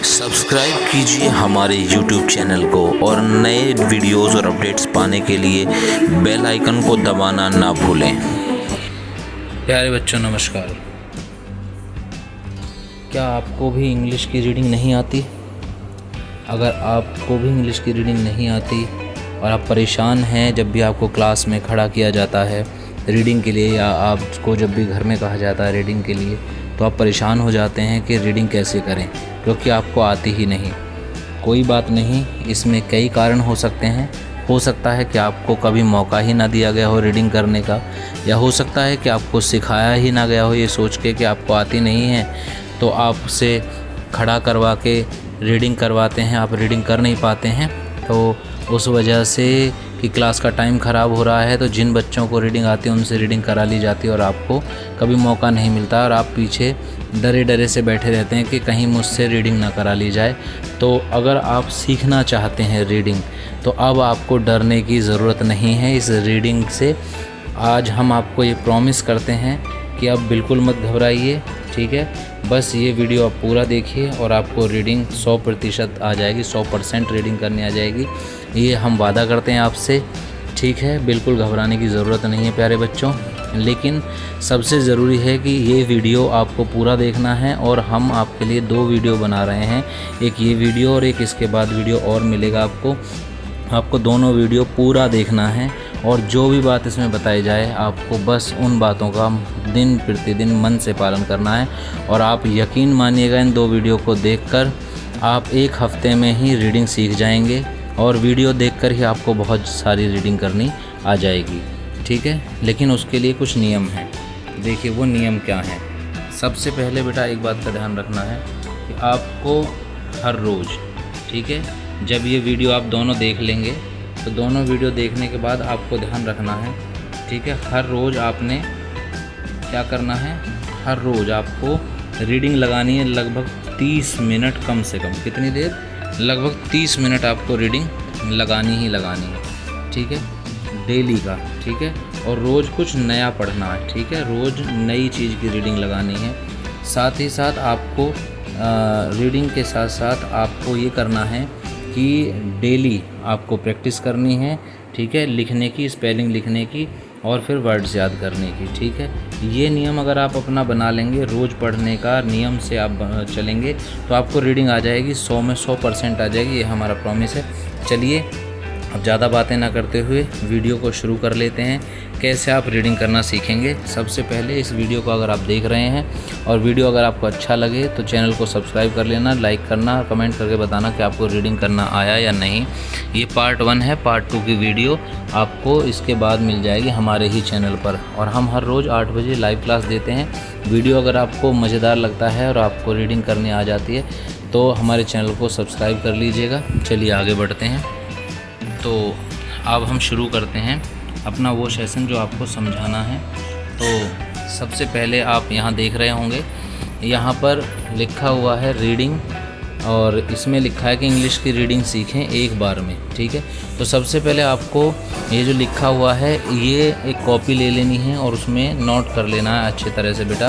Subscribe कीजिए हमारे YouTube channel को और नए वीडियोस और अपडेट्स पाने के लिए बेल आइकन को दबाना ना भूलें। प्यारे बच्चों नमस्कार। क्या आपको भी इंग्लिश की रीडिंग नहीं आती? अगर आपको भी इंग्लिश की रीडिंग नहीं आती और आप परेशान हैं जब भी आपको क्लास में खड़ा किया जाता है रीडिंग के लिए या आपको जब भी घर में कहा जाता है रीडिंग के लिए, तो आप परेशान हो जाते हैं कि रीडिंग कैसे करें क्योंकि आपको आती ही नहीं। कोई बात नहीं, इसमें कई कारण हो सकते हैं। हो सकता है कि आपको कभी मौका ही ना दिया गया हो रीडिंग करने का, या हो सकता है कि आपको सिखाया ही ना गया हो ये सोच के कि आपको आती नहीं है तो आपसे खड़ा करवा के रीडिंग करवाते हैं, आप रीडिंग कर नहीं पाते हैं। तो उस वजह से कि क्लास का टाइम ख़राब हो रहा है तो जिन बच्चों को रीडिंग आती है उनसे रीडिंग करा ली जाती है और आपको कभी मौका नहीं मिलता और आप पीछे डरे डरे से बैठे रहते हैं कि कहीं मुझसे रीडिंग ना करा ली जाए। तो अगर आप सीखना चाहते हैं रीडिंग तो अब आपको डरने की ज़रूरत नहीं है इस रीडिंग से। आज हम आपको ये प्रॉमिस करते हैं कि आप बिल्कुल मत घबराइए, ठीक है। बस ये वीडियो आप पूरा देखिए और आपको रीडिंग 100% आ जाएगी, 100% रीडिंग करनी आ जाएगी, ये हम वादा करते हैं आपसे, ठीक है। बिल्कुल घबराने की ज़रूरत नहीं है प्यारे बच्चों। लेकिन सबसे ज़रूरी है कि ये वीडियो आपको पूरा देखना है और हम आपके लिए 2 वीडियो बना रहे हैं, एक ये वीडियो और एक इसके बाद वीडियो और मिलेगा आपको दोनों वीडियो पूरा देखना है और जो भी बात इसमें बताई जाए आपको बस उन बातों का दिन प्रतिदिन मन से पालन करना है। और आप यकीन मानिएगा इन 2 वीडियो को देखकर आप 1 हफ्ते में ही रीडिंग सीख जाएंगे और वीडियो देखकर ही आपको बहुत सारी रीडिंग करनी आ जाएगी, ठीक है। लेकिन उसके लिए कुछ नियम हैं। देखिए वो नियम क्या हैं। सबसे पहले बेटा एक बात का ध्यान रखना है कि आपको हर रोज़, ठीक है, जब ये वीडियो आप दोनों देख लेंगे तो दोनों वीडियो देखने के बाद आपको ध्यान रखना है, ठीक है, हर रोज़ आपने क्या करना है, हर रोज़ आपको रीडिंग लगानी है लगभग 30 मिनट, कम से कम कितनी देर, लगभग 30 मिनट आपको रीडिंग लगानी ही लगानी है, ठीक है, डेली का, ठीक है। और रोज़ कुछ नया पढ़ना है, ठीक है, रोज़ नई चीज़ की रीडिंग लगानी है। साथ ही साथ आपको रीडिंग के साथ साथ आपको ये करना है कि डेली आपको प्रैक्टिस करनी है, ठीक है, लिखने की, स्पेलिंग लिखने की और फिर वर्ड्स याद करने की, ठीक है। ये नियम अगर आप अपना बना लेंगे, रोज़ पढ़ने का नियम से आप चलेंगे तो आपको रीडिंग आ जाएगी, 100 में 100% आ जाएगी, ये हमारा प्रॉमिस है। चलिए अब ज़्यादा बातें ना करते हुए वीडियो को शुरू कर लेते हैं। कैसे आप रीडिंग करना सीखेंगे। सबसे पहले इस वीडियो को अगर आप देख रहे हैं और वीडियो अगर आपको अच्छा लगे तो चैनल को सब्सक्राइब कर लेना, लाइक करना, कमेंट करके बताना कि आपको रीडिंग करना आया या नहीं। ये पार्ट 1 है, पार्ट 2 की वीडियो आपको इसके बाद मिल जाएगी हमारे ही चैनल पर। और हम हर रोज़ 8 बजे लाइव क्लास देते हैं। वीडियो अगर आपको मज़ेदार लगता है और आपको रीडिंग करनी आ जाती है तो हमारे चैनल को सब्सक्राइब कर लीजिएगा। चलिए आगे बढ़ते हैं। तो अब हम शुरू करते हैं अपना वो सेशन जो आपको समझाना है। तो सबसे पहले आप यहाँ देख रहे होंगे, यहाँ पर लिखा हुआ है रीडिंग और इसमें लिखा है कि इंग्लिश की रीडिंग सीखें एक बार में, ठीक है। तो सबसे पहले आपको ये जो लिखा हुआ है ये एक कॉपी ले लेनी है और उसमें नोट कर लेना है अच्छे तरह से बेटा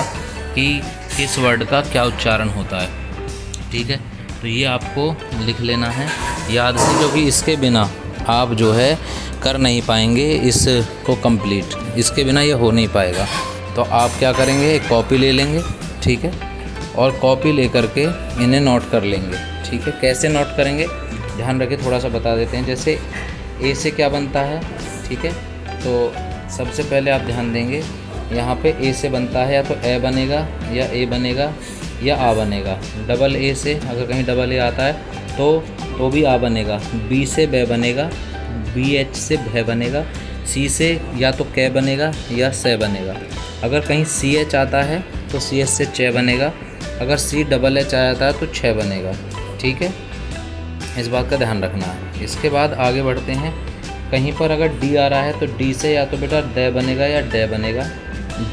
कि किस वर्ड का क्या उच्चारण होता है, ठीक है। तो ये आपको लिख लेना है याद से, क्योंकि इसके बिना आप जो है कर नहीं पाएंगे इसको कंप्लीट, इसके बिना ये हो नहीं पाएगा। तो आप क्या करेंगे, एक कॉपी ले लेंगे, ठीक है, और कॉपी ले करके इन्हें नोट कर लेंगे, ठीक है। कैसे नोट करेंगे ध्यान रखें, थोड़ा सा बता देते हैं। जैसे ए से क्या बनता है, ठीक है, तो सबसे पहले आप ध्यान देंगे यहाँ पे ए से बनता है या तो ए बनेगा या ए बनेगा या आ बनेगा। डबल ए से अगर कहीं डबल ए आता है तो भी आ बनेगा। बी से बै बनेगा, बी एच से भै बनेगा, सी से या तो कै बनेगा या से बनेगा। अगर कहीं सी एच आता है तो सी एच से चे बनेगा, अगर सी डबल एच आता है तो छः बनेगा, ठीक है। इस बात का ध्यान रखना है। इसके बाद आगे बढ़ते हैं। कहीं पर अगर डी आ रहा है तो डी से या तो बेटा दै बनेगा या डै बनेगा।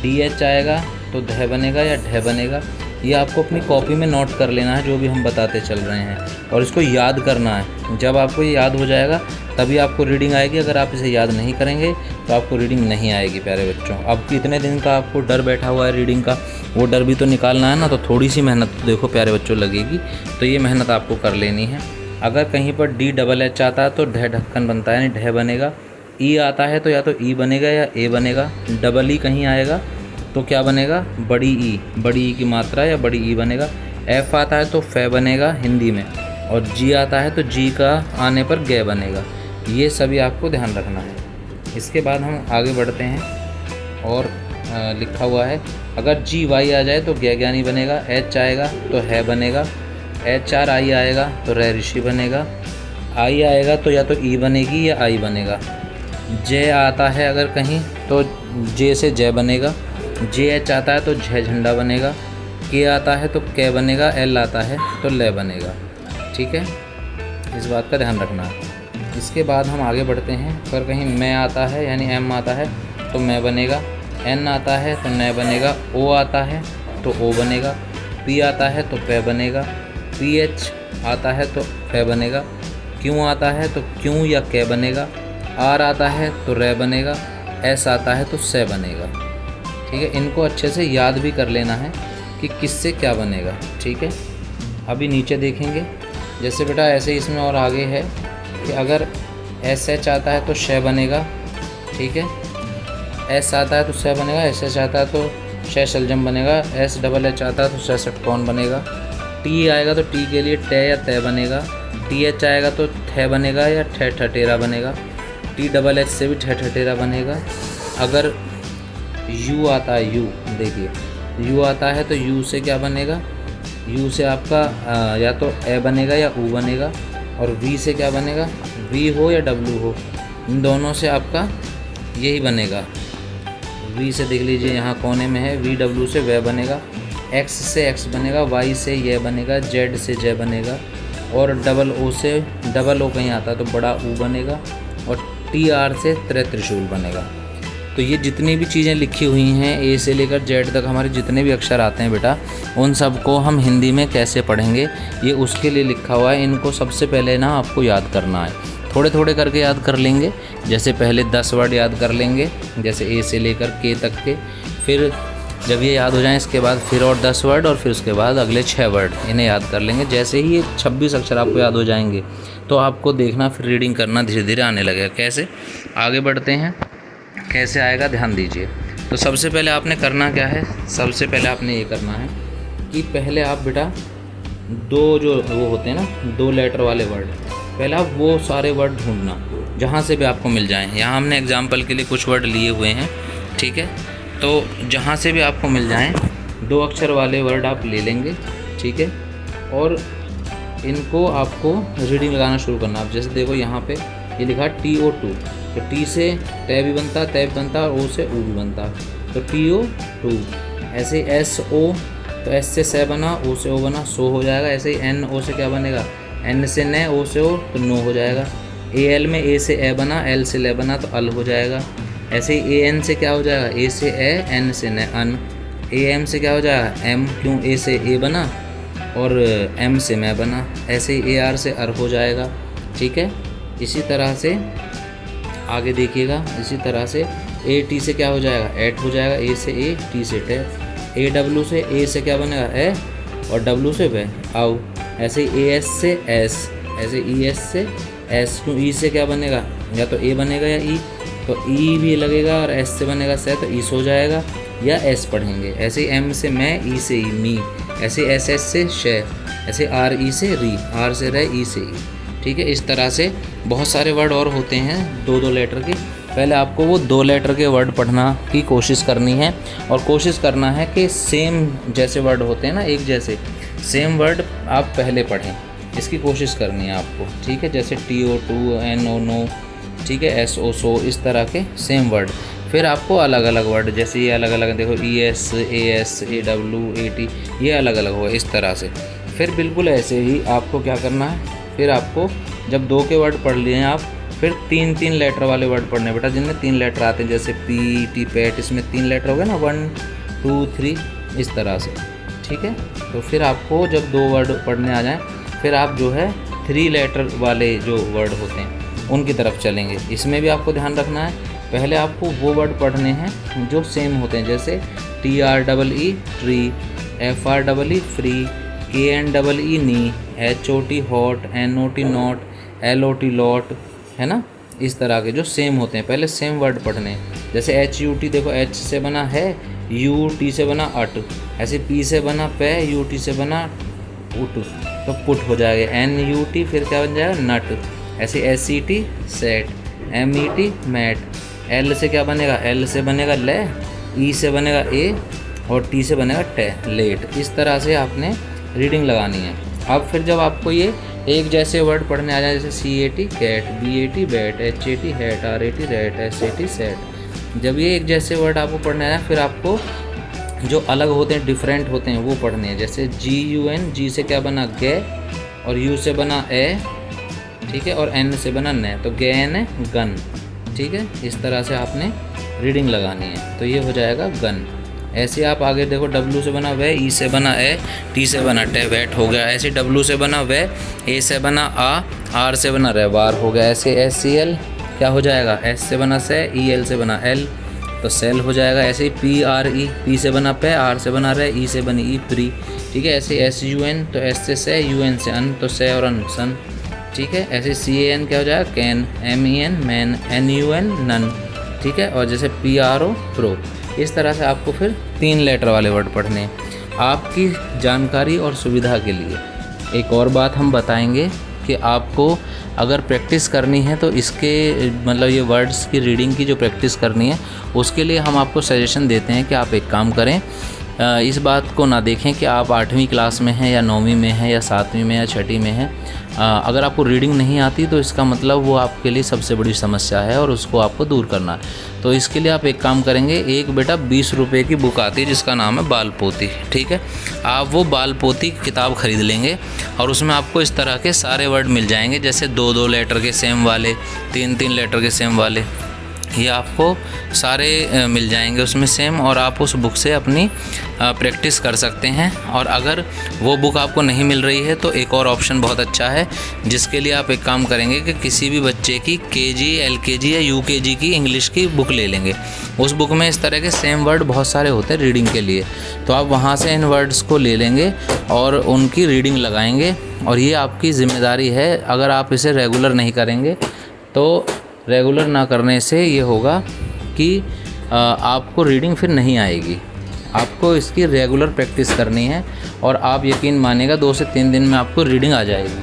डी एच आएगा तो धै बनेगा या ढै बनेगा। ये आपको अपनी कॉपी में नोट कर लेना है जो भी हम बताते चल रहे हैं, और इसको याद करना है। जब आपको ये याद हो जाएगा तभी आपको रीडिंग आएगी। अगर आप इसे याद नहीं करेंगे तो आपको रीडिंग नहीं आएगी प्यारे बच्चों। अब कितने दिन का आपको डर बैठा हुआ है रीडिंग का, वो डर भी तो निकालना है ना। तो थोड़ी सी मेहनत तो देखो प्यारे बच्चों लगेगी, तो ये मेहनत आपको कर लेनी है। अगर कहीं पर DHH आता है तो ढ ढक्कन बनता है, यानी ढ बनेगा। ई आता है तो या तो ई बनेगा या ए बनेगा। डबल ई कहीं आएगा तो क्या बनेगा, बड़ी ई की मात्रा या बड़ी ई बनेगा। एफ आता है तो फे बनेगा हिंदी में, और जी आता है तो जी का आने पर गे बनेगा। ये सभी आपको ध्यान रखना है। इसके बाद हम आगे बढ़ते हैं और लिखा हुआ है अगर GY आ जाए तो गे ज्ञानी बनेगा। H आएगा तो है बनेगा। HRI आएगा तो रे ऋषि बनेगा। I आएगा तो या तो ई बनेगी या आई बनेगा। J आता है अगर कहीं तो J से जय बनेगा। JH आता है तो झ झंडा बनेगा। K आता है तो कै बनेगा। L आता है तो ले बनेगा। ठीक है, इस बात का ध्यान रखना है। इसके बाद हम आगे बढ़ते हैं। अगर कहीं मैं आता है यानी M आता है तो मैं बनेगा। N आता है तो न बनेगा। O आता है तो O बनेगा। P आता है तो पे बनेगा। PH आता है तो फे बनेगा। Q आता है तो क्यों या कै बनेगा। R आता है तो रे बनेगा। S आता है तो से बनेगा। ठीक है, इनको अच्छे से याद भी कर लेना है कि किससे क्या बनेगा। ठीक है, अभी नीचे देखेंगे। जैसे बेटा ऐसे इसमें और आगे है कि अगर SH आता है तो श बनेगा। ठीक है, S आता है तो स बनेगा। SH आता है तो श शलजम बनेगा। SHH आता है तो स षटकोण बनेगा। T आएगा तो टी के लिए टे या तय बनेगा। TH आएगा तो थ बनेगा या ठ ठटेरा बनेगा। THH से भी ठ ठटेरा बनेगा। अगर U आता है, U देखिए U आता है तो U से क्या बनेगा, U से आपका या तो ए बनेगा या ऊ बनेगा। और V से क्या बनेगा, V हो या W हो, इन दोनों से आपका यही बनेगा। V से देख लीजिए यहाँ कोने में है, VW से वह बनेगा। X से X बनेगा। Y से यह बनेगा। Z से जय बनेगा। और O से O कहीं आता तो बड़ा ऊ बनेगा। और TR से त्रिशूल बनेगा। तो ये जितनी भी चीज़ें लिखी हुई हैं A से लेकर Z तक हमारे जितने भी अक्षर आते हैं बेटा, उन सबको हम हिंदी में कैसे पढ़ेंगे ये उसके लिए लिखा हुआ है। इनको सबसे पहले ना आपको याद करना है, थोड़े थोड़े करके याद कर लेंगे। जैसे पहले 10 वर्ड याद कर लेंगे, जैसे A से लेकर K तक के। फिर जब ये याद हो जाएं इसके बाद फिर और 10 वर्ड, और फिर उसके बाद अगले 6 वर्ड इन्हें याद कर लेंगे। जैसे ही ये 26 अक्षर आपको याद हो जाएंगे तो आपको देखना फिर रीडिंग करना धीरे धीरे आने लगेगा। कैसे आगे बढ़ते हैं, कैसे आएगा ध्यान दीजिए। तो सबसे पहले आपने करना क्या है, सबसे पहले आपने ये करना है कि पहले आप बेटा दो जो वो होते हैं ना 2 लेटर वाले वर्ड, पहले आप वो सारे वर्ड ढूंढना जहाँ से भी आपको मिल जाएं। यहाँ हमने एग्जाम्पल के लिए कुछ वर्ड लिए हुए हैं। ठीक है, तो जहाँ से भी आपको मिल जाएं 2 अक्षर वाले वर्ड आप ले लेंगे। ठीक है, और इनको आपको रीडिंग लगाना शुरू करना। आप जैसे देखो यहाँ पे ये लिखा TO2, तो T से टे भी बनता, तय भी बनता, और O से ऊ भी बनता, तो TO2। ऐसे ही SO, तो S से से बना, O से O बना, सो हो जाएगा। ऐसे ही NO से क्या बनेगा, N से न, O से O तो नो हो जाएगा। AL में A से ए बना, L से ले बना तो अल हो जाएगा। ऐसे ही AN से क्या हो जाएगा, A से ए, N से न, अन। AM से क्या हो जाएगा, M, क्यों A से ए बना और M से मैं बना। ऐसे ही AR से अर हो जाएगा। ठीक है, इसी तरह से आगे देखिएगा। इसी तरह से AT से क्या हो जाएगा, एट हो जाएगा। A से A, T से टे। AW से A से क्या बनेगा, ए, और W से वे, आओ। ऐसे ही AS से S, ऐसे ES से S, क्यों E से क्या बनेगा, या तो A बनेगा या E, तो E भी लगेगा, और S से बनेगा से, तो ईस हो जाएगा या S पढ़ेंगे। ऐसे ही M से मैं, E से ई, मी। ऐसे SS से शे, ऐसे RE से री, R से रे, E से ई। ठीक है, इस तरह से बहुत सारे वर्ड और होते हैं 2-2 लेटर के। पहले आपको वो 2 लेटर के वर्ड पढ़ना की कोशिश करनी है, और कोशिश करना है कि सेम जैसे वर्ड होते हैं ना, एक जैसे सेम वर्ड आप पहले पढ़ें, इसकी कोशिश करनी है आपको। ठीक है, जैसे TO2, NO, नो। ठीक है, SO, सो, इस तरह के सेम वर्ड। फिर आपको अलग अलग वर्ड, जैसे ये अलग अलग देखो, ES, AS, AW, AT, ये अलग अलग होगा इस तरह से। फिर बिल्कुल ऐसे ही आपको क्या करना है, फिर आपको जब 2 के वर्ड पढ़ लिए हैं आप, फिर 3-3 लेटर वाले वर्ड पढ़ने बेटा, जिनमें 3 लेटर आते हैं। जैसे PT, पैट, इसमें 3 लेटर हो गए ना, 1, 2, 3, इस तरह से। ठीक है। तो फिर आपको जब 2 वर्ड पढ़ने आ जाएं, फिर आप जो है 3 लेटर वाले जो वर्ड होते हैं उनकी तरफ चलेंगे। इसमें भी आपको ध्यान रखना है, पहले आपको वो वर्ड पढ़ने हैं जो सेम होते हैं, जैसे TREE tree, FREE free, KNEE knee, HOT hot, NOT not, LOT lot, है ना। इस तरह के जो सेम होते हैं पहले सेम वर्ड पढ़ने हैं। जैसे HUT देखो, H से बना है, UT से बना अट, ऐसे P से बना पे, UT से बना उट, तो पुट हो जाएगा। NUT फिर क्या बन जाएगा, नट। ऐसे SET set, MET met, L से क्या बनेगा, L से बनेगा ले, E से बनेगा ए, और T से बनेगा टे, लेट। इस तरह से आपने रीडिंग लगानी है। अब फिर जब आपको ये एक जैसे वर्ड पढ़ने आ जाए, जैसे CAT cat, BAT bat, HAT hat, RAT rat, SAT sat, जब ये एक जैसे वर्ड आपको पढ़ने आ जाए, फिर आपको जो अलग होते हैं, डिफरेंट होते हैं, वो पढ़ने हैं। जैसे GUN, G से क्या बना गे, और U से बना ए, ठीक है, और N से बना न, तो गैन है गन, ठीक है। इस तरह से आपने रीडिंग लगानी है, तो ये हो जाएगा गन। ऐसे आप आगे देखो, W से बना वे, E से बना ए, T से बना टे, वैट हो गया। ऐसे W से बना वे, A से बना आ, R से बना रे, वार हो गया। ऐसे SCL क्या हो जाएगा, S से बना से, EL से बना L, तो सेल हो जाएगा। ऐसे ही PRE, P से बना पे, R से बना रे, E से बनी ई, प्री, ठीक है। ऐसे SUN, तो S से UN से अन, तो से और अन, सन, ठीक है। ऐसे CAN क्या हो जाएगा, can, MEN men, NUN nun, ठीक है। और जैसे PRO प्रो। इस तरह से आपको फिर 3 लेटर वाले वर्ड पढ़ने हैं। आपकी जानकारी और सुविधा के लिए एक और बात हम बताएंगे कि आपको अगर प्रैक्टिस करनी है, तो इसके मतलब ये वर्ड्स की रीडिंग की जो प्रैक्टिस करनी है, उसके लिए हम आपको सजेशन देते हैं कि आप एक काम करें, इस बात को ना देखें कि आप 8वीं क्लास में हैं या 9वीं में हैं या 7वीं में या 6ठी में हैं। अगर आपको रीडिंग नहीं आती तो इसका मतलब वो आपके लिए सबसे बड़ी समस्या है और उसको आपको दूर करना है। तो इसके लिए आप एक काम करेंगे, एक बेटा 20 रुपये की बुक आती है जिसका नाम है बाल पोती, ठीक है। आप वो बाल पोती किताब ख़रीद लेंगे और उसमें आपको इस तरह के सारे वर्ड मिल जाएंगे, जैसे 2-2 लेटर के सेम वाले, 3-3 लेटर के सेम वाले, ये आपको सारे मिल जाएंगे उसमें सेम, और आप उस बुक से अपनी प्रैक्टिस कर सकते हैं। और अगर वो बुक आपको नहीं मिल रही है तो एक और ऑप्शन बहुत अच्छा है, जिसके लिए आप एक काम करेंगे कि किसी भी बच्चे की KG, LKG या UKG की इंग्लिश की बुक ले लेंगे। उस बुक में इस तरह के सेम वर्ड बहुत सारे होते हैं रीडिंग के लिए, तो आप वहाँ से इन वर्ड्स को ले लेंगे और उनकी रीडिंग लगाएंगे। और ये आपकी ज़िम्मेदारी है, अगर आप इसे रेगुलर नहीं करेंगे तो रेगुलर ना करने से ये होगा कि आपको रीडिंग फिर नहीं आएगी। आपको इसकी रेगुलर प्रैक्टिस करनी है और आप यकीन मानिएगा 2 से 3 दिन में आपको रीडिंग आ जाएगी।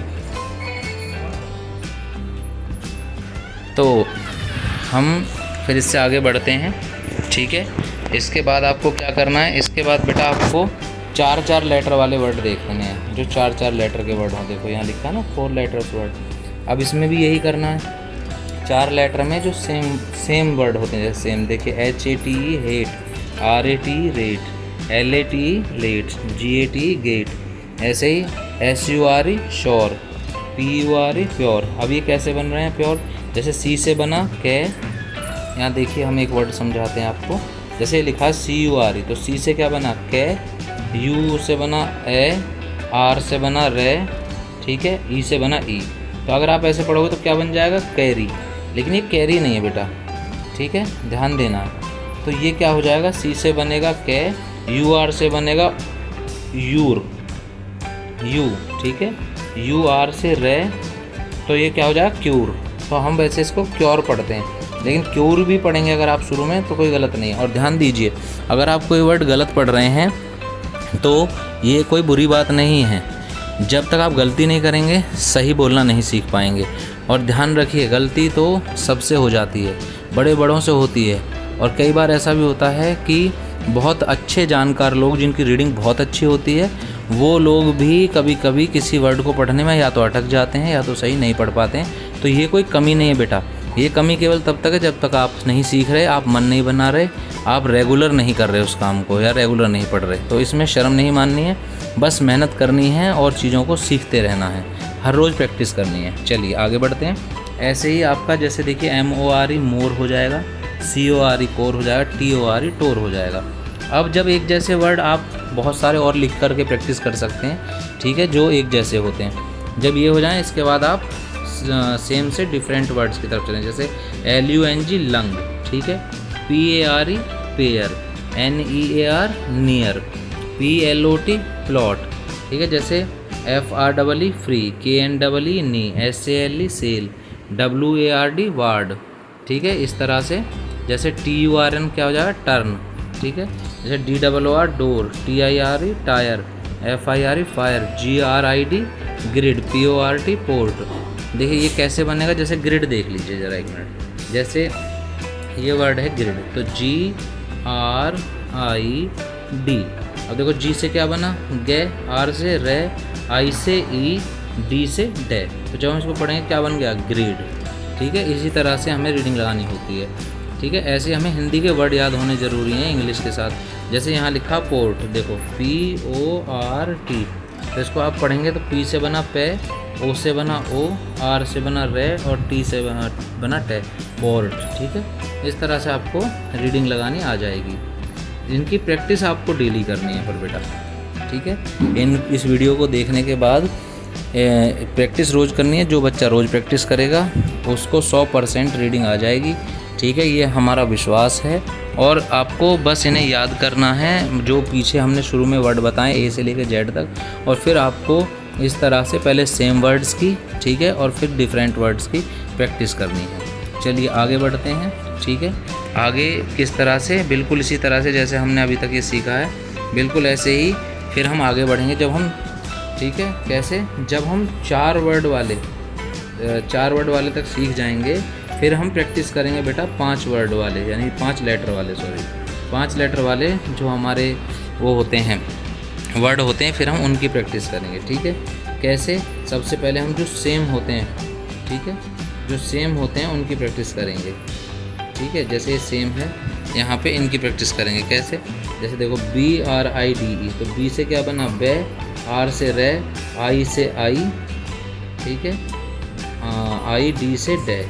तो हम फिर इससे आगे बढ़ते हैं, ठीक है। इसके बाद आपको क्या करना है, इसके बाद बेटा आपको 4-4 लेटर वाले वर्ड देखने हैं, जो 4-4 लेटर के वर्ड हों। देखो यहाँ लिखा है ना 4 लेटर्स वर्ड। अब इसमें भी यही करना है, 4 लेटर में जो सेम वर्ड होते हैं, जैसे सेम देखिए HATE hate, RATE rate, LATE late, GATE gate, ऐसे ही SURE श्योर, PURE प्योर। अब ये कैसे बन रहे हैं प्योर, जैसे C से बना कै, यहाँ देखिए हम एक वर्ड समझाते हैं आपको, जैसे लिखा है CURE, तो C से क्या बना कै, U से बना ए, R से बना रे, ठीक है, E से बना ई। तो अगर आप ऐसे पढ़ोगे तो क्या बन जाएगा, कैरी, लेकिन ये कैरी नहीं है बेटा, ठीक है, ध्यान देना। तो ये क्या हो जाएगा, C से बनेगा कै, UR से बनेगा यूर, यू, ठीक है, UR से रे, तो ये क्या हो जाएगा क्यूर। तो हम वैसे इसको क्योर पढ़ते हैं, लेकिन क्यूर भी पढ़ेंगे अगर आप शुरू में तो कोई गलत नहीं है। और ध्यान दीजिए, अगर आप कोई वर्ड गलत पढ़ रहे हैं तो ये कोई बुरी बात नहीं है, जब तक आप गलती नहीं करेंगे सही बोलना नहीं सीख पाएंगे। और ध्यान रखिए, गलती तो सबसे हो जाती है, बड़े बड़ों से होती है। और कई बार ऐसा भी होता है कि बहुत अच्छे जानकार लोग जिनकी रीडिंग बहुत अच्छी होती है, वो लोग भी कभी कभी किसी वर्ड को पढ़ने में या तो अटक जाते हैं या तो सही नहीं पढ़ पाते हैं। तो ये कोई कमी नहीं है बेटा, ये कमी केवल तब तक है जब तक आप नहीं सीख रहे, आप मन नहीं बना रहे, आप रेगुलर नहीं कर रहे उस काम को, या रेगुलर नहीं पढ़ रहे। तो इसमें शर्म नहीं माननी है, बस मेहनत करनी है और चीज़ों को सीखते रहना है, हर रोज़ प्रैक्टिस करनी है। चलिए आगे बढ़ते हैं। ऐसे ही आपका जैसे देखिए MORE मोर हो जाएगा, CORE कोर हो जाएगा, TORE टोर हो जाएगा। अब जब एक जैसे वर्ड आप बहुत सारे और लिख करके प्रैक्टिस कर सकते हैं, ठीक है, जो एक जैसे होते हैं। जब ये हो जाएं इसके बाद आप सेम से डिफरेंट वर्ड्स की तरफ चलें, जैसे LUNG लंग, ठीक है, PARE pair, NEAR near, PLOT plot, ठीक है, जैसे FREE फ्री, KNEE नी, SALE सेल, WARD वार्ड, ठीक है, इस तरह से। जैसे TURN क्या हो जाएगा टर्न, ठीक है, जैसे DOOR door, TIRE tyre, FIRE fire, GRID grid, PORT port. देखिए ये कैसे बनेगा, जैसे ग्रिड देख लीजिए ज़रा एक मिनट। जैसे ये वर्ड है ग्रिड, तो GRID। अब देखो G से क्या बना गे, R से रे, I से E, D से डे। तो जब हम इसको पढ़ेंगे क्या बन गया ग्रिड, ठीक है। इसी तरह से हमें रीडिंग लगानी होती है, ठीक है। ऐसे हमें हिंदी के वर्ड याद होने ज़रूरी हैं इंग्लिश के साथ। जैसे यहाँ लिखा पोर्ट, देखो PORT, तो इसको आप पढ़ेंगे तो P से बना पे, O से बना O, R से बना रे और T से बना टे, पोर्ट, ठीक है। इस तरह से आपको रीडिंग लगानी आ जाएगी। इनकी प्रैक्टिस आपको डेली करनी है पर बेटा, ठीक है। इस वीडियो को देखने के बाद प्रैक्टिस रोज़ करनी है। जो बच्चा रोज़ प्रैक्टिस करेगा उसको 100% रीडिंग आ जाएगी, ठीक है, ये हमारा विश्वास है। और आपको बस इन्हें याद करना है, जो पीछे हमने शुरू में वर्ड बताएं A से लेकर Z तक, और फिर आपको इस तरह से पहले सेम वर्ड्स की, ठीक है, और फिर डिफरेंट वर्ड्स की प्रैक्टिस करनी है। चलिए आगे बढ़ते हैं, ठीक है। आगे किस तरह से, बिल्कुल इसी तरह से जैसे हमने अभी तक ये सीखा है, बिल्कुल ऐसे ही फिर हम आगे बढ़ेंगे। जब हम, ठीक है, कैसे, जब हम 4 वर्ड वाले तक सीख जाएंगे, फिर हम प्रैक्टिस करेंगे बेटा 5 वर्ड वाले, यानी 5 लेटर वाले, 5 लेटर वाले जो हमारे वो होते हैं वर्ड होते हैं, फिर हम उनकी प्रैक्टिस करेंगे, ठीक है। कैसे, सबसे पहले हम जो सेम होते हैं, ठीक है, जो सेम होते हैं उनकी प्रैक्टिस करेंगे, ठीक है। जैसे ये सेम है, यहाँ पे इनकी प्रैक्टिस करेंगे। कैसे, जैसे देखो BRIDE, तो B से क्या बना बे, R से रे, I से आई, ठीक है, ID से डे,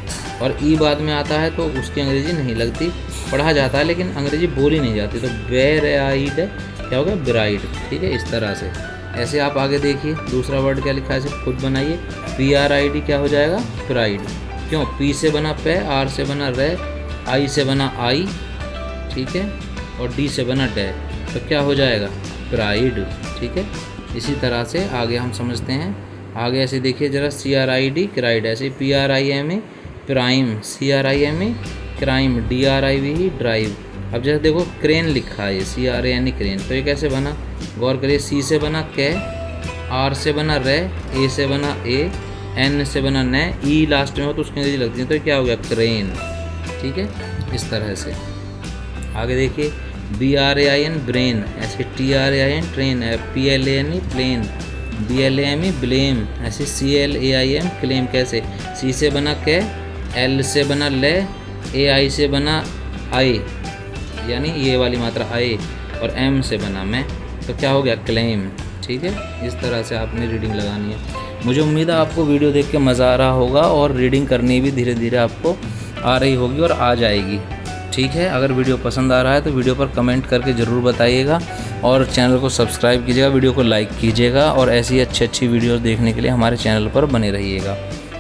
और E बाद में आता है तो उसकी अंग्रेजी नहीं लगती, पढ़ा जाता है लेकिन अंग्रेजी बोली नहीं जाती। तो बे रे आई डे क्या होगा ब्राइड, ठीक है, इस तरह से। ऐसे आप आगे देखिए दूसरा वर्ड क्या लिखा है, इसे खुद बनाइए। PRID क्या हो जाएगा प्राइड, क्यों, P से बना पे, R से बना रे, I से बना आई, ठीक है, और D से बना डे, तो क्या हो जाएगा प्राइड, ठीक है। इसी तरह से आगे हम समझते हैं। आगे ऐसे देखिए ज़रा, CRID क्राइड, ऐसे PRIME prime, CRIME crime, DRIVE drive. अब जैसे देखो क्रेन लिखा है, CRANE क्रेन, तो ये कैसे बना, गौर करिए। C से बना के, R से बना रे, A से बना A, N से बना न, E लास्ट में हो तो उसकी अंग्रेजी लगती है, तो क्या हो गया क्रेन, ठीक है, इस तरह से। आगे देखिए BRAIN ब्रेन, ऐसे TRAIN train, PLANE plane, BLAME blame, ऐसे CLAIM क्लेम। कैसे, C से बना के, L से बना ले, AI से बना आई, यानी ये वाली मात्रा आई, और M से बना मैं, तो क्या हो गया क्लेम, ठीक है। इस तरह से आपने रीडिंग लगानी है। मुझे उम्मीद है आपको वीडियो देख के मज़ा आ रहा होगा, और रीडिंग करनी भी धीरे धीरे आपको आ रही होगी और आ जाएगी, ठीक है। अगर वीडियो पसंद आ रहा है तो वीडियो पर कमेंट करके ज़रूर बताइएगा, और चैनल को सब्सक्राइब कीजिएगा, वीडियो को लाइक कीजिएगा, और ऐसी अच्छी वीडियोस देखने के लिए हमारे चैनल पर बने रहिएगा।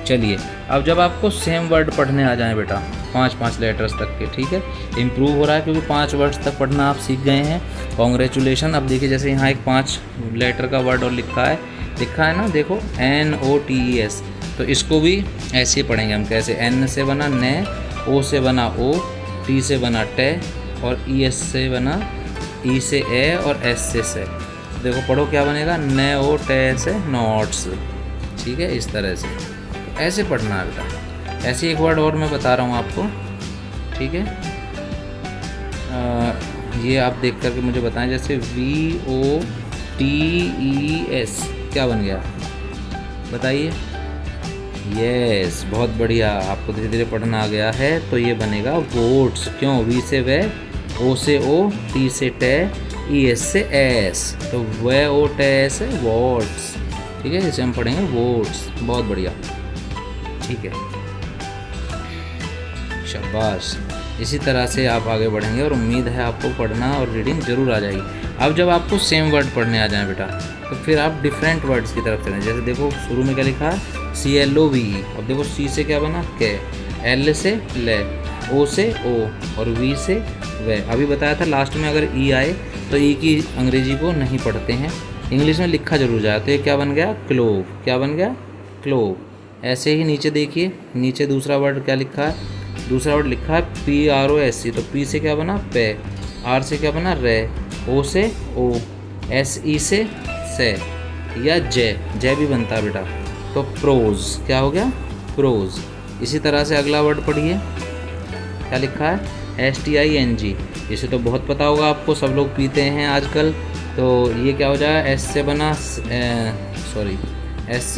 चलिए, अब जब आपको सेम वर्ड पढ़ने आ जाएं बेटा 5-5 लेटर्स तक के, ठीक है, इम्प्रूव हो रहा है क्योंकि 5 वर्ड्स तक पढ़ना आप सीख गए हैं, कॉन्ग्रेचुलेशन। अब देखिए जैसे यहाँ एक 5 लेटर का वर्ड और लिखा है ना, देखो NOTES, तो इसको भी ऐसे ही पढ़ेंगे हम। कैसे, N से बना ने, O से बना O, T से बना टे, और ES से बना E से ए, और S से। देखो पढ़ो क्या बनेगा, ने ओ टे से नोट्स, ठीक है, इस तरह से। तो ऐसे पढ़ना है बेटा। ऐसे एक वर्ड और मैं बता रहा हूँ आपको, ठीक है, ये आप देख करके मुझे बताएं। जैसे VOTES क्या बन गया बताइए। यस, बहुत बढ़िया, आपको धीरे धीरे पढ़ना आ गया है। तो ये बनेगा वोट्स, क्यों, V से वे, O से O, T से टे, ES से S, तो वे ओ टे एस है वोट्स, ठीक है, इसे हम पढ़ेंगे वोट्स। बहुत बढ़िया, ठीक है, शाबाश। इसी तरह से आप आगे बढ़ेंगे और उम्मीद है आपको पढ़ना और रीडिंग ज़रूर आ जाएगी। अब जब आपको सेम वर्ड पढ़ने आ जाए बेटा, तो फिर आप डिफरेंट वर्ड्स की तरफ चलें। जैसे देखो शुरू में क्या लिखा है, CLOVE। अब देखो C से क्या बना, के, L से ले, O से ओ, और V से वे। अभी बताया था लास्ट में अगर E आए तो E की अंग्रेजी को नहीं पढ़ते हैं, इंग्लिश में लिखा जरूर जाए। तो ये क्या बन गया, क्लोव। क्या बन गया, क्लोव। ऐसे ही नीचे देखिए, नीचे दूसरा वर्ड क्या लिखा है, दूसरा वर्ड लिखा है PROSE। तो P से क्या बना, पे, R से क्या बना, रे, O से ओ, SE से या जय भी बनता है बेटा। तो प्रोज, क्या हो गया, प्रोज। इसी तरह से अगला वर्ड पढ़िए, क्या लिखा है, STING। इसे तो बहुत पता होगा आपको, सब लोग पीते हैं आजकल। तो ये क्या हो जाएगा, S से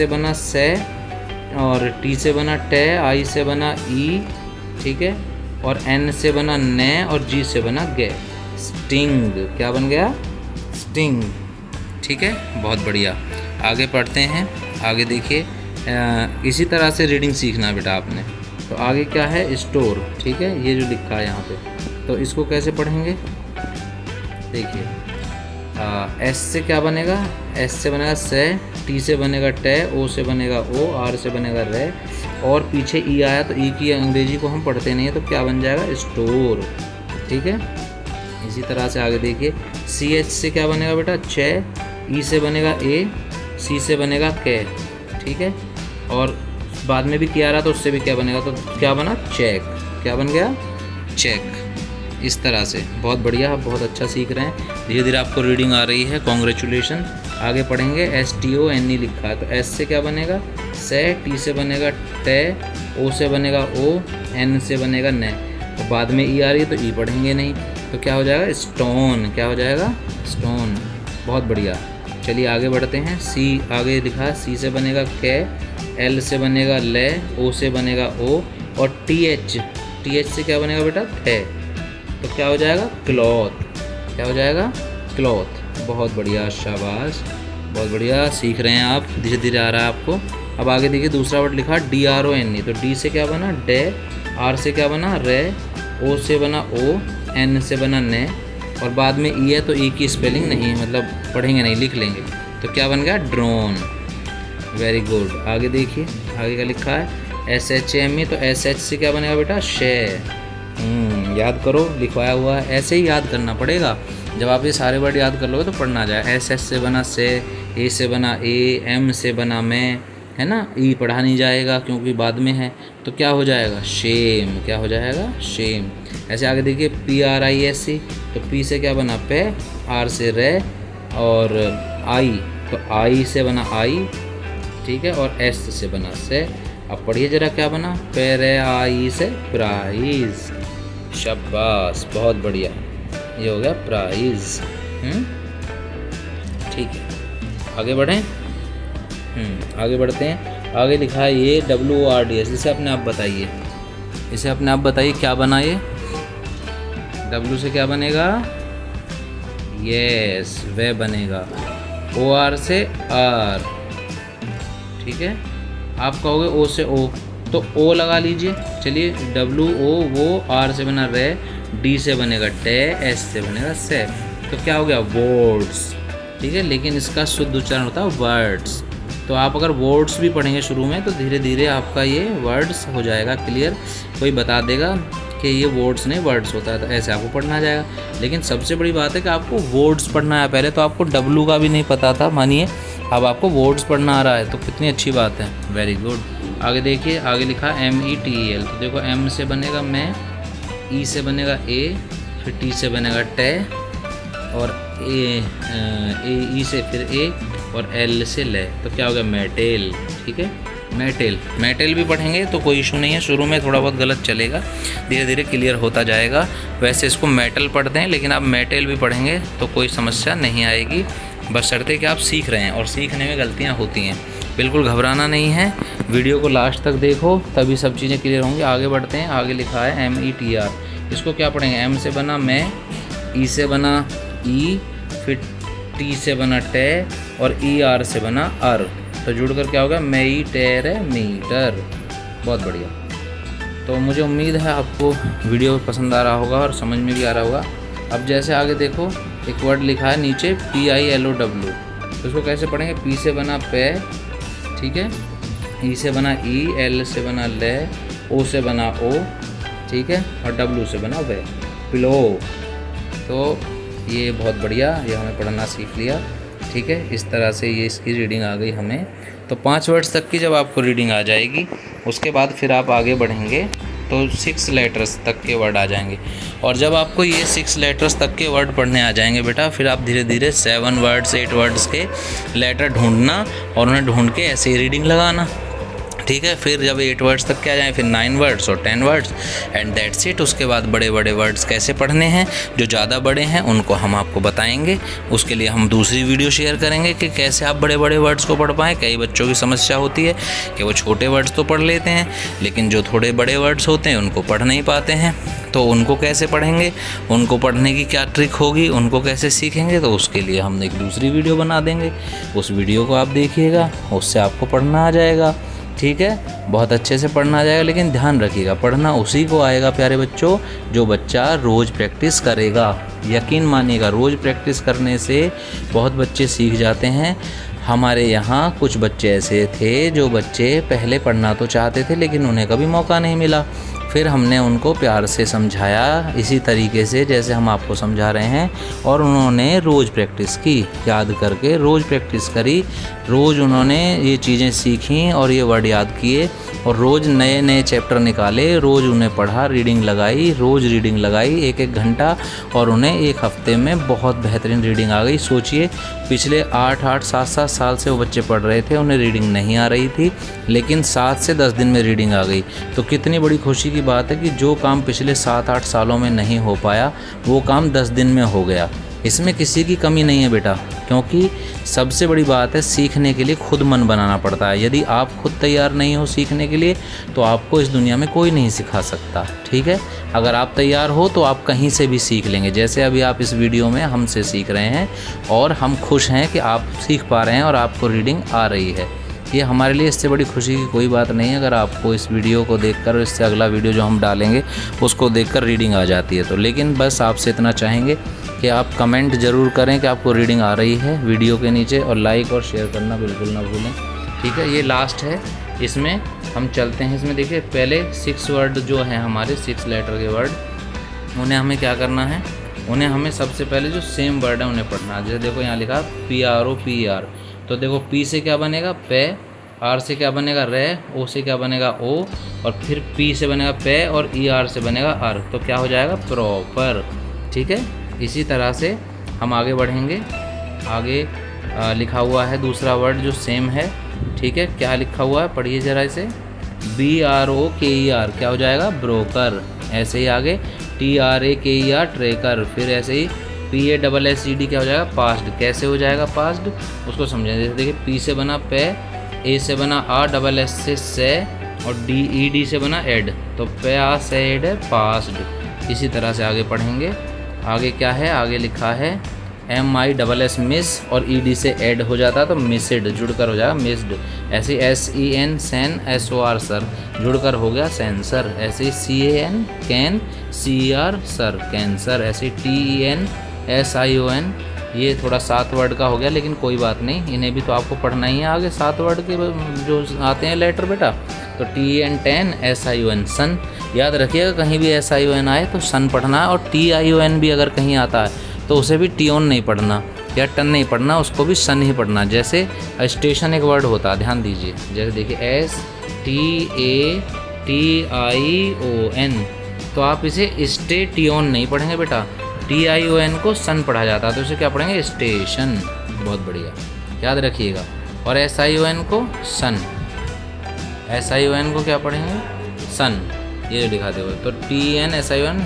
बना से, और T से बना टे, I से बना ई, ठीक है, और N से बना ने, और G से बना गे। स्टिंग। क्या बन गया, स्टिंग। ठीक है, बहुत बढ़िया। आगे पढ़ते हैं। आगे देखिए, इसी तरह से रीडिंग सीखना बेटा आपने। तो आगे क्या है, स्टोर। ठीक है, ये जो लिखा है यहाँ पे, तो इसको कैसे पढ़ेंगे, देखिए। S से क्या बनेगा, S से बनेगा से, T से बनेगा टे, O से बनेगा ओ, R से बनेगा रे, और पीछे E आया तो E की अंग्रेजी को हम पढ़ते नहीं है, तो क्या बन जाएगा, स्टोर। ठीक है, इसी तरह से आगे देखिए, CH से क्या बनेगा बेटा, चे, E से बनेगा ए, C से बनेगा के। ठीक है, और बाद में भी क्या रहा तो उससे भी क्या बनेगा, तो क्या बना, चेक। क्या बन गया, चेक। इस तरह से बहुत बढ़िया, आप बहुत अच्छा सीख रहे हैं, धीरे धीरे आपको रीडिंग आ रही है, कॉन्ग्रेचुलेशन। आगे पढ़ेंगे, STONE लिखा है, तो S से क्या बनेगा, से, T से बनेगा टे, O से बनेगा ओ, N से बनेगा ने, और बाद में E आ रही है तो E पढ़ेंगे नहीं, तो क्या हो जाएगा, स्टोन। क्या हो जाएगा, स्टोन। बहुत बढ़िया। चलिए आगे बढ़ते हैं। C आगे लिखा है, C से बनेगा के, L से बनेगा ले, O से बनेगा ओ, और TH से क्या बनेगा बेटा, थे, तो क्या हो जाएगा, क्लॉथ। क्या हो जाएगा, क्लॉथ। बहुत बढ़िया, शाबाश, बहुत बढ़िया सीख रहे हैं आप, धीरे धीरे आ रहा है आपको। अब आगे देखिए, दूसरा वर्ड लिखा DRONE। तो D से क्या बना, डे, R से क्या बना, रे, O से बना ओ, N से बना ने, और बाद में E है तो E की स्पेलिंग नहीं, मतलब पढ़ेंगे नहीं, लिख लेंगे। तो क्या बन गया, ड्रोन। Very good. आगे देखिए, आगे का लिखा है SHME। तो SH से क्या बनेगा बेटा, शे। याद करो, लिखवाया हुआ है, ऐसे ही याद करना पड़ेगा। जब आप ये सारे वर्ड याद कर लोगे तो पढ़ना आ जाए। SS से बना से, A से बना ए, M से बना मैं, है ना, E पढ़ा नहीं जाएगा क्योंकि बाद में है, तो क्या हो जाएगा, शेम। क्या हो जाएगा, शेम। ऐसे आगे देखिए, PRISE। तो P से क्या बना, पे, R से रे, और I, तो I से बना आई, ठीक है, और S से बना से। अब पढ़िए जरा, क्या बना, पेरे आई से प्राइज। शाबाश, बहुत बढ़िया, ये हो गया प्राइज। ठीक है, आगे बढ़ें। आगे बढ़ते हैं। आगे लिखा है ये WORDS। इसे अपने आप बताइए, इसे अपने आप बताइए, क्या बना ये, W से क्या बनेगा, यस, वे बनेगा। OR से आर, ठीक है। आप कहोगे O से ओ, तो O लगा लीजिए। चलिए, WO, वो, R से बना रे, D से बनेगा टे, S से बनेगा से, तो क्या हो गया, वर्ड्स। ठीक है, लेकिन इसका शुद्ध उच्चारण होता है वर्ड्स। तो आप अगर वर्ड्स भी पढ़ेंगे शुरू में तो धीरे धीरे आपका ये वर्ड्स हो जाएगा क्लियर। कोई बता देगा कि ये वर्ड्स नहीं, वर्ड्स होता है, तो ऐसे आपको पढ़ना आ जाएगा। लेकिन सबसे बड़ी बात है कि आपको वर्ड्स पढ़ना है। पहले तो आपको W का भी नहीं पता था, मानिए, अब आपको वर्ड्स पढ़ना आ रहा है, तो कितनी अच्छी बात है, वेरी गुड। आगे देखिए, आगे लिखा METEL। तो देखो, M से बनेगा मैं, E से बनेगा ए, फिर T से बनेगा टे, और E से फिर ए, और L से ले, तो क्या हो गया, मेटेल। ठीक है, मेटेल भी पढ़ेंगे तो कोई इशू नहीं है। शुरू में थोड़ा बहुत गलत चलेगा, धीरे धीरे क्लियर होता जाएगा। वैसे इसको मेटल पढ़ते हैं, लेकिन आप मेटेल भी पढ़ेंगे तो कोई समस्या नहीं आएगी, बशर्ते कि आप सीख रहे हैं, और सीखने में गलतियां होती हैं। बिल्कुल घबराना नहीं है, वीडियो को लास्ट तक देखो, तभी सब चीज़ें क्लियर होंगी। आगे बढ़ते हैं। आगे लिखा है METR। इसको क्या पढ़ेंगे, M से बना मैं, E से बना ई, फिर T से बना टे, और ER से बना अर, तो जुड़कर क्या होगा, मीटर। बहुत बढ़िया। तो मुझे उम्मीद है आपको वीडियो पसंद आ रहा होगा और समझ में भी आ रहा होगा। अब जैसे आगे देखो, एक वर्ड लिखा है नीचे PILOW, तो उसको कैसे पढ़ेंगे? P से बना पे, ठीक है, E से बना ई, L से बना ले, O से बना ओ, ठीक है, और W से बना वे, पिलो। तो ये बहुत बढ़िया, ये हमें पढ़ना सीख लिया, ठीक है। इस तरह से ये इसकी रीडिंग आ गई हमें। तो 5 वर्ड्स तक की जब आपको रीडिंग आ जाएगी, उसके बाद फिर आप आगे बढ़ेंगे तो 6 लेटर्स तक के वर्ड आ जाएंगे। और जब आपको ये 6 लेटर्स तक के वर्ड पढ़ने आ जाएंगे बेटा, फिर आप धीरे धीरे 7 वर्ड्स 8 वर्ड्स के लेटर ढूंढना और उन्हें ढूंढ के ऐसे ही रीडिंग लगाना, ठीक है। फिर जब 8 वर्ड्स तक के आ जाएँ, फिर 9 वर्ड्स और 10 वर्ड्स एंड दैट्स इट। उसके बाद बड़े बड़े वर्ड्स कैसे पढ़ने हैं, जो ज़्यादा बड़े हैं उनको हम आपको बताएंगे। उसके लिए हम दूसरी वीडियो शेयर करेंगे कि कैसे आप बड़े बड़े वर्ड्स को पढ़ पाएँ। कई बच्चों की समस्या होती है कि वो छोटे वर्ड्स तो पढ़ लेते हैं, लेकिन जो थोड़े बड़े वर्ड्स होते हैं उनको पढ़ नहीं पाते हैं। तो उनको कैसे पढ़ेंगे, उनको पढ़ने की क्या ट्रिक होगी, उनको कैसे सीखेंगे, तो उसके लिए हम एक दूसरी वीडियो बना देंगे। उस वीडियो को आप देखिएगा, उससे आपको पढ़ना आ जाएगा, ठीक है। बहुत अच्छे से पढ़ना आ जाएगा, लेकिन ध्यान रखिएगा पढ़ना उसी को आएगा प्यारे बच्चों जो बच्चा रोज़ प्रैक्टिस करेगा। यकीन मानिएगा, रोज़ प्रैक्टिस करने से बहुत बच्चे सीख जाते हैं। हमारे यहाँ कुछ बच्चे ऐसे थे जो बच्चे पहले पढ़ना तो चाहते थे, लेकिन उन्हें कभी मौका नहीं मिला। फिर हमने उनको प्यार से समझाया, इसी तरीके से जैसे हम आपको समझा रहे हैं, और उन्होंने रोज़ प्रैक्टिस की, याद करके रोज़ प्रैक्टिस करी, रोज़ उन्होंने ये चीज़ें सीखी और ये वर्ड याद किए, और रोज़ नए नए चैप्टर निकाले, रोज़ उन्हें पढ़ा, रीडिंग लगाई, रोज़ रीडिंग लगाई 1-1 घंटा, और उन्हें 1 हफ्ते में बहुत बेहतरीन रीडिंग आ गई। सोचिए, पिछले 8-8 7-7 साल से वो बच्चे पढ़ रहे थे, उन्हें रीडिंग नहीं आ रही थी, लेकिन 7 से 10 दिन में रीडिंग आ गई। तो कितनी बड़ी खुशी की बात है कि जो काम पिछले 7-8 सालों में नहीं हो पाया, वो काम 10 दिन में हो गया। इसमें किसी की कमी नहीं है बेटा, क्योंकि सबसे बड़ी बात है सीखने के लिए खुद मन बनाना पड़ता है। यदि आप खुद तैयार नहीं हो सीखने के लिए, तो आपको इस दुनिया में कोई नहीं सिखा सकता, ठीक है। अगर आप तैयार हो तो आप कहीं से भी सीख लेंगे, जैसे अभी आप इस वीडियो में हमसे सीख रहे हैं, और हम खुश हैं कि आप सीख पा रहे हैं और आपको रीडिंग आ रही है। ये हमारे लिए इससे बड़ी खुशी की कोई बात नहीं है अगर आपको इस वीडियो को देखकर और इससे अगला वीडियो जो हम डालेंगे उसको देखकर रीडिंग आ जाती है तो। लेकिन बस आपसे इतना चाहेंगे कि आप कमेंट ज़रूर करें कि आपको रीडिंग आ रही है वीडियो के नीचे, और लाइक और शेयर करना बिल्कुल ना भूलें, ठीक है। ये लास्ट है, इसमें हम चलते हैं। इसमें देखिए पहले 6 वर्ड जो हैं हमारे 6 लेटर के वर्ड, उन्हें हमें क्या करना है, उन्हें हमें सबसे पहले जो सेम वर्ड है उन्हें पढ़ना है। जैसे देखो यहाँ लिखा PROPER, तो देखो P से क्या बनेगा पे, R से क्या बनेगा रे, O से क्या बनेगा ओ, और फिर P से बनेगा पे और ER से बनेगा अर, तो क्या हो जाएगा प्रॉपर, ठीक है। इसी तरह से हम आगे बढ़ेंगे। आगे लिखा हुआ है दूसरा वर्ड जो सेम है, ठीक है। क्या लिखा हुआ है, पढ़िए ज़रा इसे, BROKER, क्या हो जाएगा ब्रोकर। ऐसे ही आगे TRAKER ट्रेकर, फिर ऐसे ही PASSED क्या हो जाएगा पास्ड। कैसे हो जाएगा पास्ड, उसको समझें। जैसे देखिए P से बना पे, A से बना RSS से से, और DED से बना एड, तो पे आ से एड है पास्ड। इसी तरह से आगे पढ़ेंगे। आगे क्या है, आगे लिखा है MISS मिस, और ED से एड हो जाता है तो मिसड, जुड़कर हो जाएगा मिस्ड। ऐसे SEN सैन SOR सर, जुड़कर हो गया सेंसर। ऐसे CAN can, CER sir cancer. ऐसे TEN SION, ये थोड़ा 7 वर्ड का हो गया, लेकिन कोई बात नहीं, इन्हें भी तो आपको पढ़ना ही है आगे 7 वर्ड के जो आते हैं लेटर बेटा। तो TEN 10 SION सन, याद रखिएगा कहीं भी SION आए तो सन पढ़ना, और TION भी अगर कहीं आता है तो उसे भी टियोन नहीं पढ़ना या टन नहीं पढ़ना, उसको भी सन ही पढ़ना। जैसे स्टेशन एक वर्ड होता है, ध्यान दीजिए। जैसे देखिए STATION, तो आप इसे स्टेटियोन नहीं पढ़ेंगे बेटा, TION को सन पढ़ा जाता है, तो इसे क्या पढ़ेंगे स्टेशन। बहुत बढ़िया, याद रखिएगा। और SION को सन, SION को क्या पढ़ेंगे सन, ये दिखाते हुए। तो TN SION,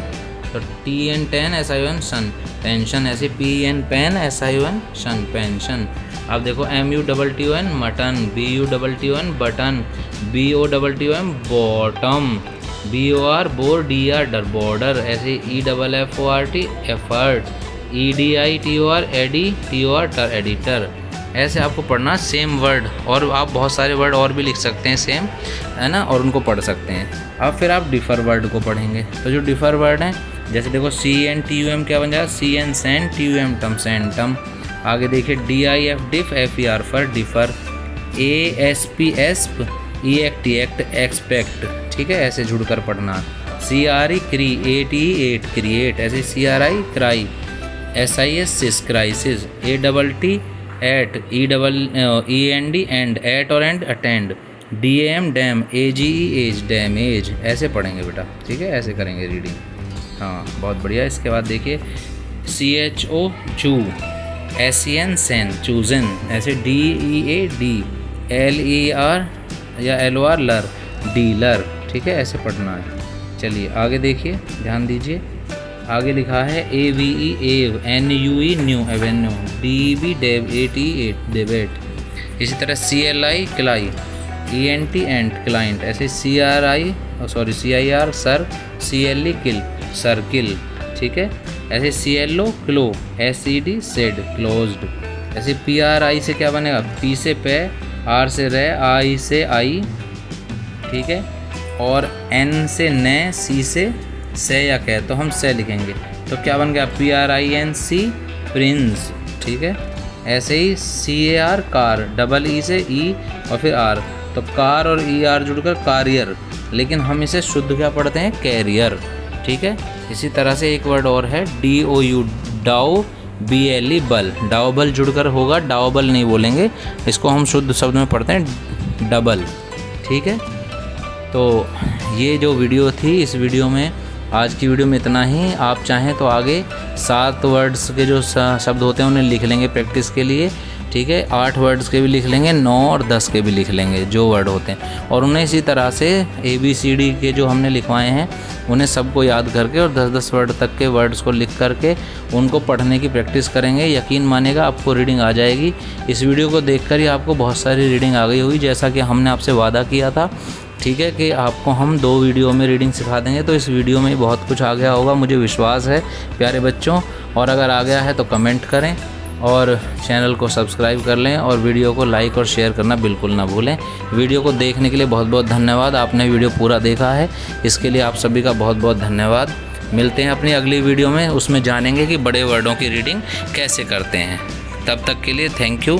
तो TN 10 SION सन पेंशन। ऐसे PN पेन SION सन पेंशन। अब देखो MUTTON mutton, BUTTON button, BOTTON bottom, BOR bore, DR डर बॉर्डर। ऐसे EFFORT एफर्ट, EDITOR एडी, TOR टर एडिटर। ऐसे आपको पढ़ना सेम वर्ड, और आप बहुत सारे वर्ड और भी लिख सकते हैं सेम, है ना, और उनको पढ़ सकते हैं। अब फिर आप डिफ़र वर्ड को पढ़ेंगे। तो जो डिफ़र वर्ड हैं, जैसे देखो CNTUM क्या बन जाएगा, CN cent, TUM tum, centum. आगे देखिए DIF dif, FER fer, differ. ASP asp, EACT act, expect, ठीक है, ऐसे जुड़कर पढ़ना। CRE cre, ATE ate, create, ऐसे CRI cri, SIS sis, crisis. ATT at, EEND end, at और end, attend. DAM dam, AGE age, damage, ऐसे पढ़ेंगे बेटा, ठीक है, ऐसे करेंगे रीडिंग। हाँ बहुत बढ़िया। इसके बाद देखिए CHO चू, SEN सेन, चूजन, ऐसे DEAD, LER या LOR लर, डीलर, ठीक है, ऐसे पढ़ना है। चलिए आगे देखिए, ध्यान दीजिए, आगे लिखा है AVE एव, NUE न्यू, एवेन्यू। DEB डेव, ATE एट, डेबेट। इसी तरह CLI क्लाई, ENT एंड, क्लाइंट, ऐसे CIR सर, CLE किल, सर्किल, ठीक है, ऐसे CLO क्लो, SED सेड, क्लोज्ड। ऐसे PRI से क्या बनेगा, P से पे, R से रे, I से आई, ठीक है, और N से ने, C से या कह, तो हम से लिखेंगे, तो क्या बन गया PRINC, प्रिंस, ठीक है। ऐसे ही CAR कार, डबल E से E और फिर R, तो कार और ER जुड़कर कारियर, लेकिन हम इसे शुद्ध क्या पढ़ते हैं, कैरियर, ठीक है। इसी तरह से एक वर्ड और है DOU डाउ, BLE बल, डाउबल जुड़कर होगा, डाउबल नहीं बोलेंगे, इसको हम शुद्ध शब्द में पढ़ते हैं डबल, ठीक है। तो ये जो वीडियो थी, इस वीडियो में, आज की वीडियो में इतना ही। आप चाहें तो आगे 7 वर्ड्स के जो शब्द होते हैं उन्हें लिख लेंगे प्रैक्टिस के लिए, ठीक है। 8 वर्ड्स के भी लिख लेंगे, 9 और 10 के भी लिख लेंगे जो वर्ड होते हैं, और उन्हें इसी तरह से ABCD के जो हमने लिखवाए हैं उन्हें सबको याद करके और 10-10 वर्ड तक के वर्ड्स को लिख करके उनको पढ़ने की प्रैक्टिस करेंगे। यकीन मानेगा आपको रीडिंग आ जाएगी। इस वीडियो को देखकर ही आपको बहुत सारी रीडिंग आ गई हुई, जैसा कि हमने आपसे वादा किया था, ठीक है, कि आपको हम 2 वीडियो में रीडिंग सिखा देंगे। तो इस वीडियो में बहुत कुछ आ गया होगा, मुझे विश्वास है प्यारे बच्चों। और अगर आ गया है तो कमेंट करें और चैनल को सब्सक्राइब कर लें, और वीडियो को लाइक और शेयर करना बिल्कुल ना भूलें। वीडियो को देखने के लिए बहुत बहुत धन्यवाद। आपने वीडियो पूरा देखा है, इसके लिए आप सभी का बहुत बहुत धन्यवाद। मिलते हैं अपनी अगली वीडियो में, उसमें जानेंगे कि बड़े वर्डों की रीडिंग कैसे करते हैं। तब तक के लिए थैंक यू,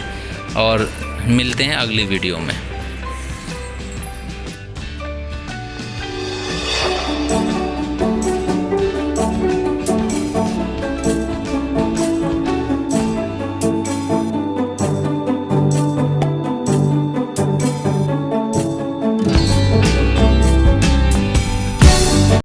और मिलते हैं अगली वीडियो में।